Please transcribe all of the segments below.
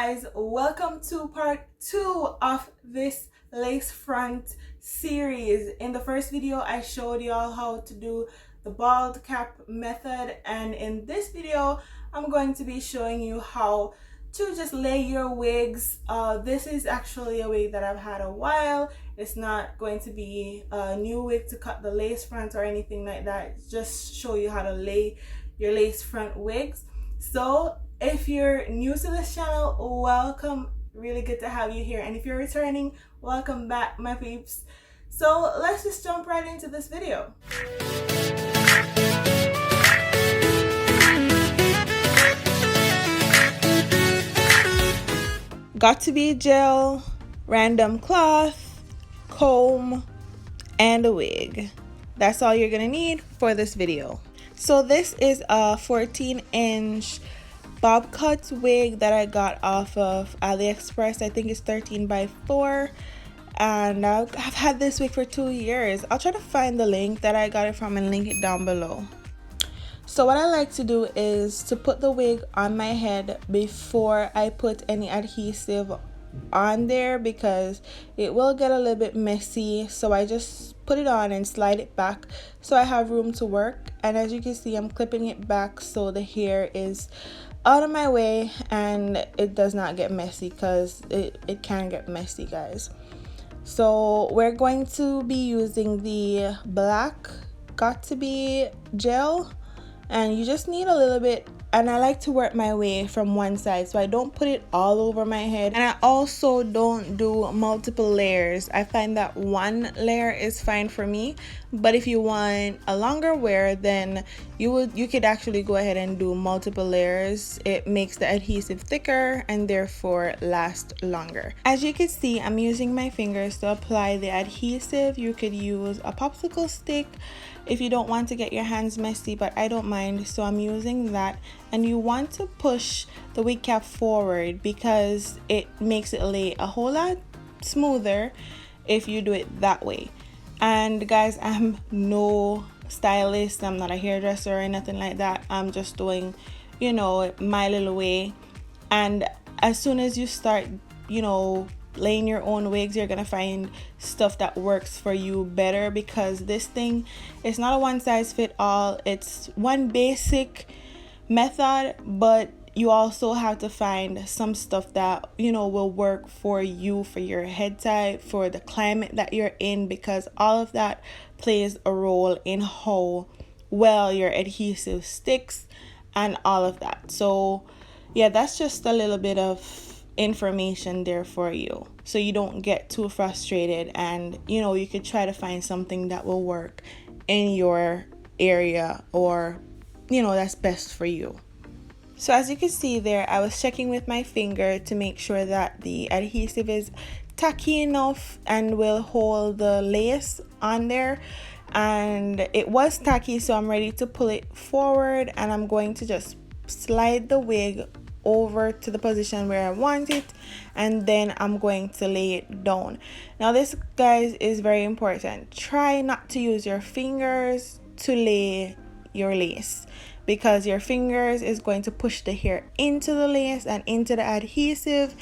guys, welcome to part 2 of this lace front series. In the first video I showed y'all how to do the bald cap method, and in this video I'm going to be showing you how to just lay your wigs. This is actually a wig that I've had a while. It's not going to be a new wig to cut the lace front or anything like that. Just show you how to lay your lace front wigs. So if you're new to this channel, welcome. Really good to have you here. And if you're returning, welcome back, my peeps. So let's just jump right into this video. Got2b Gel, random cloth, comb, and a wig. That's all you're gonna need for this video. So this is a 14-inch bob cut wig that I got off of AliExpress. I think it's 13 by 4, and I've had this wig for 2 years. I'll try to find the link that I got it from and link it down below. So what I like to do is to put the wig on my head before I put any adhesive on there, because it will get a little bit messy. So I just put it on and slide it back so I have room to work. And as you can see, I'm clipping it back so the hair is out of my way and it does not get messy, because it can get messy, guys. So we're going to be using the black Got2b Gel, and you just need a little bit. And I like to work my way from one side, so I don't put it all over my head. And I also don't do multiple layers. I find that one layer is fine for me, but if you want a longer wear, then you could actually go ahead and do multiple layers. It makes the adhesive thicker and therefore last longer. As you can see, I'm using my fingers to apply the adhesive. You could use a popsicle stick if you don't want to get your hands messy, but I don't mind, so I'm using that. And you want to push the wig cap forward because it makes it lay a whole lot smoother if you do it that way. And guys, I'm no stylist, I'm not a hairdresser or nothing like that. I'm just doing, you know, my little way. And as soon as you start, you know, laying your own wigs, you're gonna find stuff that works for you better, because this thing is not a one size fit all. It's one basic method, but you also have to find some stuff that, you know, will work for you, for your head type, for the climate that you're in, because all of that plays a role in how well your adhesive sticks and all of that. So yeah, that's just a little bit of information there for you, so you don't get too frustrated, and you know, you could try to find something that will work in your area, or you know, that's best for you. So as you can see there, I was checking with my finger to make sure that the adhesive is tacky enough and will hold the lace on there, and it was tacky, so I'm ready to pull it forward, and I'm going to just slide the wig over to the position where I want it, and then I'm going to lay it down. Now this, guys, is very important. Try not to use your fingers to lay your lace, because your fingers is going to push the hair into the lace and into the adhesive,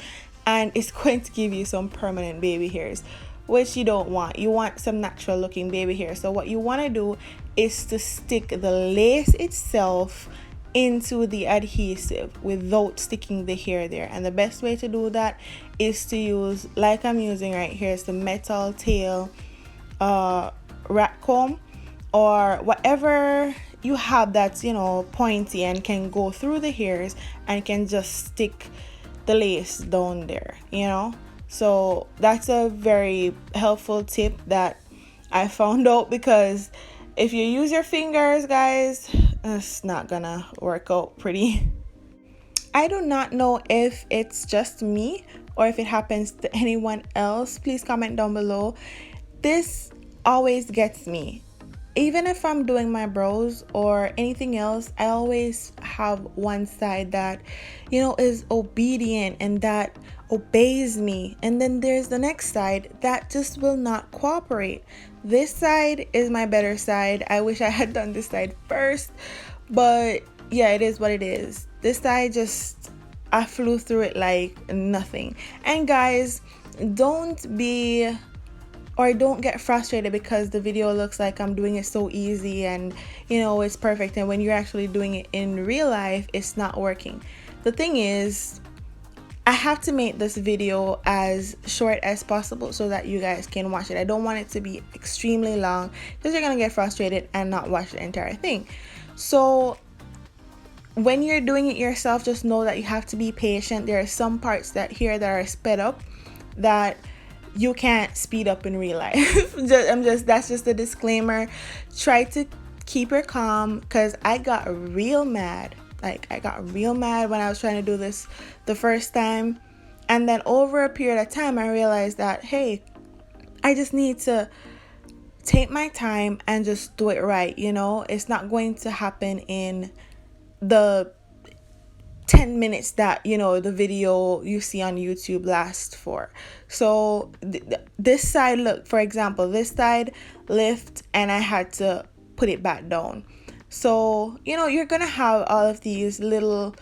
and it's going to give you some permanent baby hairs, which you don't want. You want some natural looking baby hair. So what you want to do is to stick the lace itself into the adhesive without sticking the hair there. And the best way to do that is to use, like I'm using right here, is the metal tail rat comb, or whatever you have that's, you know, pointy and can go through the hairs and can just stick the lace down there, you know. So that's a very helpful tip that I found out, because if you use your fingers, guys, it's not gonna work out pretty. I do not know if it's just me or if it happens to anyone else. Please comment down below. This always gets me. Even if I'm doing my brows or anything else, I always have one side that, you know, is obedient and that obeys me, and then there's the next side that just will not cooperate. This side is my better side. I wish I had done this side first, but yeah, it is what it is. This side just, I flew through it like nothing. And guys, don't get frustrated because the video looks like I'm doing it so easy and you know it's perfect, and when you're actually doing it in real life it's not working. The thing is, I have to make this video as short as possible so that you guys can watch it. I don't want it to be extremely long because you're gonna get frustrated and not watch the entire thing. So when you're doing it yourself, just know that you have to be patient. There are some parts that are sped up that you can't speed up in real life. That's just a disclaimer. Try to keep her calm, because I got real mad. Like, I got real mad when I was trying to do this the first time, and then over a period of time I realized that, hey, I just need to take my time and just do it right. You know, it's not going to happen in the 10 minutes that, you know, the video you see on YouTube lasts for. So this side, look, for example, this side lift and I had to put it back down. So, you know, you're gonna have all of these little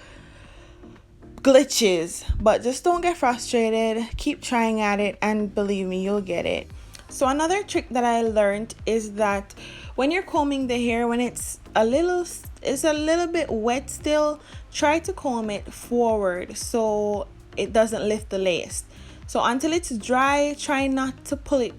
glitches, but just don't get frustrated. Keep trying at it, and believe me, you'll get it. So another trick that I learned is that when you're combing the hair, when it's a little bit wet still, try to comb it forward so it doesn't lift the lace. So until it's dry, try not to pull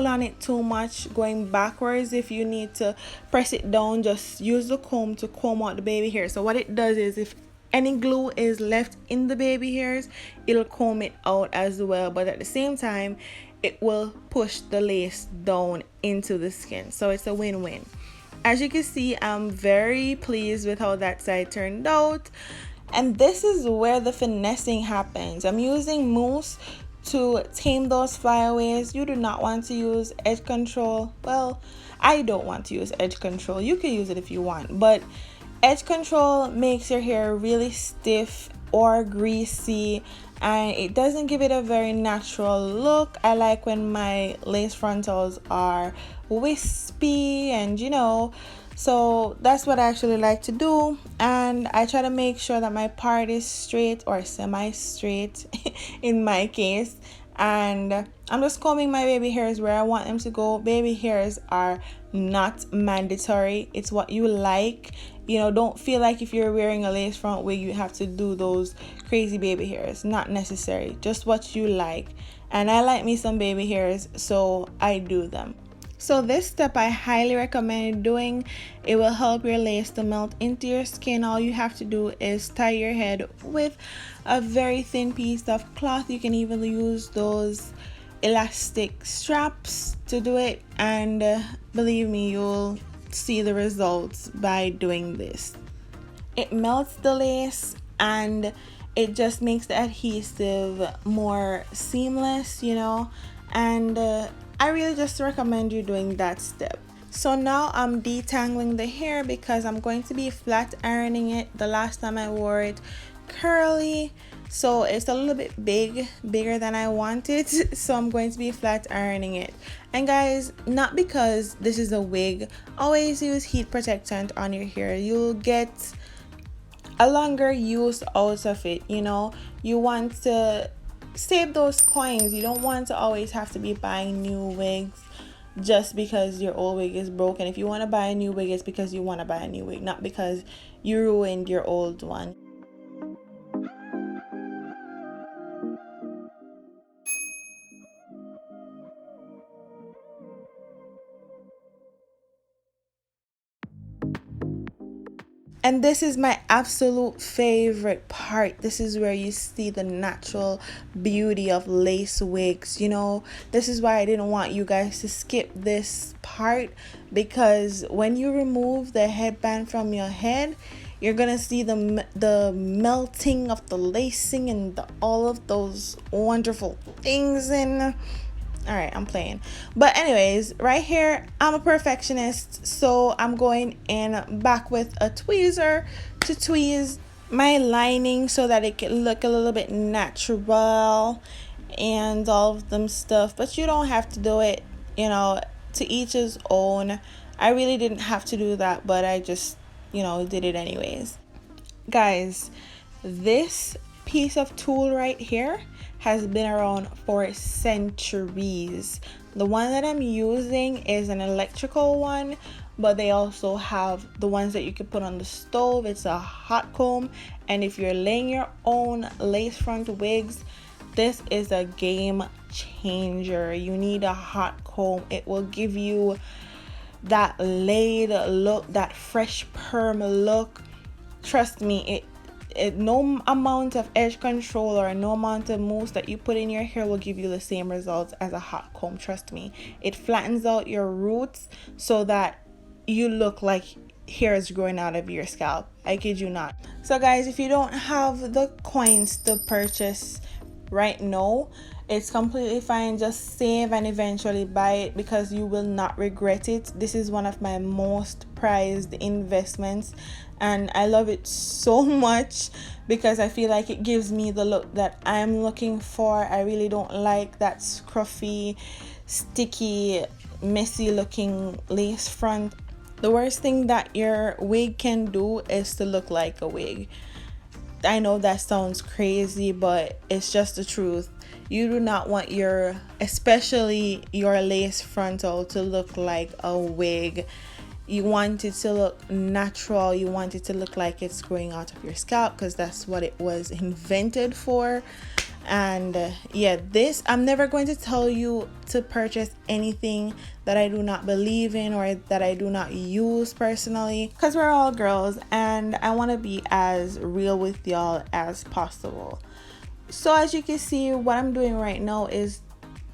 on it too much going backwards. If you need to press it down, just use the comb to comb out the baby hair. So what it does is, if any glue is left in the baby hairs, it'll comb it out as well, but at the same time it will push the lace down into the skin. So it's a win-win. As you can see, I'm very pleased with how that side turned out, and this is where the finessing happens. I'm using mousse to tame those flyaways. You do not want to use edge control. Well, I don't want to use edge control. You can use it if you want, but edge control makes your hair really stiff or greasy, and it doesn't give it a very natural look. I like when my lace frontals are wispy, and you know, so that's what I actually like to do. And I try to make sure that my part is straight or semi-straight in my case, and I'm just combing my baby hairs where I want them to go. Baby hairs are not mandatory. It's what you like. You know, don't feel like if you're wearing a lace front wig you have to do those crazy baby hairs. Not necessary. Just what you like. And I like me some baby hairs, so I do them. So this step I highly recommend doing. It will help your lace to melt into your skin. All you have to do is tie your head with a very thin piece of cloth. You can even use those elastic straps to do it, and believe me, you'll see the results by doing this. It melts the lace and it just makes the adhesive more seamless, you know, and I really just recommend you doing that step. So now I'm detangling the hair because I'm going to be flat ironing it. The last time I wore it curly, so it's a little bit bigger than I wanted, so I'm going to be flat ironing it. And guys, not because this is a wig, always use heat protectant on your hair. You'll get a longer use out of it. You know, you want to save those coins. You don't want to always have to be buying new wigs just because your old wig is broken. If you want to buy a new wig, it's because you want to buy a new wig, not because you ruined your old one. And this is my absolute favorite part. This is where you see the natural beauty of lace wigs. You know, this is why I didn't want you guys to skip this part, because when you remove the headband from your head, you're gonna see the melting of the lacing and all of those wonderful things. And all right, I'm playing, but anyways, right here I'm a perfectionist, so I'm going in back with a tweezer to tweeze my lining so that it can look a little bit natural and all of them stuff. But you don't have to do it, you know, to each his own. I really didn't have to do that, but I just, you know, did it anyways. Guys, this piece of tool right here has been around for centuries. The one that I'm using is an electrical one, but they also have the ones that you can put on the stove. It's a hot comb, and if you're laying your own lace front wigs, this is a game changer. You need a hot comb. It will give you that laid look, that fresh perm look. Trust me, no amount of edge control or no amount of mousse that you put in your hair will give you the same results as a hot comb. Trust me, it flattens out your roots so that you look like hair is growing out of your scalp. I kid you not. So guys, if you don't have the coins to purchase right now, it's completely fine. Just save and eventually buy it, because you will not regret it. This is one of my most prized investments, and I love it so much because I feel like it gives me the look that I'm looking for. I really don't like that scruffy, sticky, messy looking lace front. The worst thing that your wig can do is to look like a wig. I know that sounds crazy, but it's just the truth. You do not want especially your lace frontal to look like a wig. You want it to look natural. You want it to look like it's growing out of your scalp, because that's what it was invented for. And yeah, I'm never going to tell you to purchase anything that I do not believe in or that I do not use personally, because we're all girls and I want to be as real with y'all as possible. So as you can see, what I'm doing right now is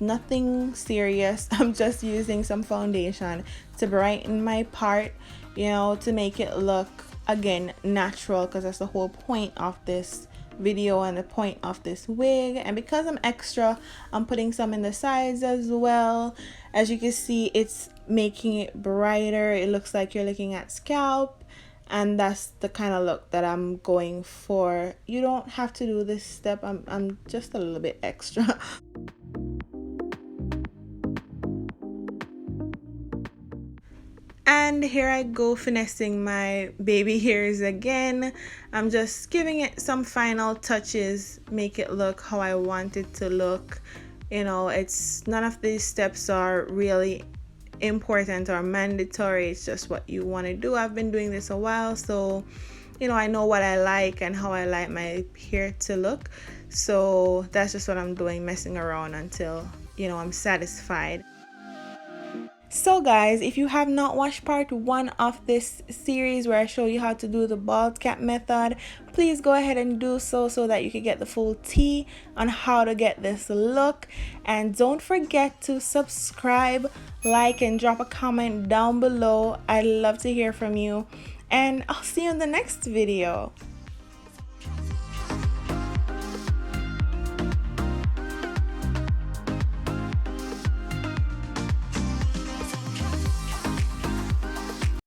nothing serious. I'm just using some foundation to brighten my part, to make it look, again, natural, because that's the whole point of this video and the point of this wig. And because I'm extra, I'm putting some in the sides as well. As you can see, it's making it brighter. It looks like you're looking at scalp, and that's the kind of look that I'm going for. You don't have to do this step. I'm just a little bit extra. And here I go finessing my baby hairs again. I'm just giving it some final touches, make it look how I want it to look. It's none of these steps are really important or mandatory. It's just what you want to do. I've been doing this a while, so I know what I like and how I like my hair to look. So that's just what I'm doing, messing around until I'm satisfied. So guys, if you have not watched part 1 of this series where I show you how to do the bald cap method, please go ahead and do so that you can get the full tea on how to get this look. And don't forget to subscribe, like, and drop a comment down below. I'd love to hear from you, and I'll see you in the next video.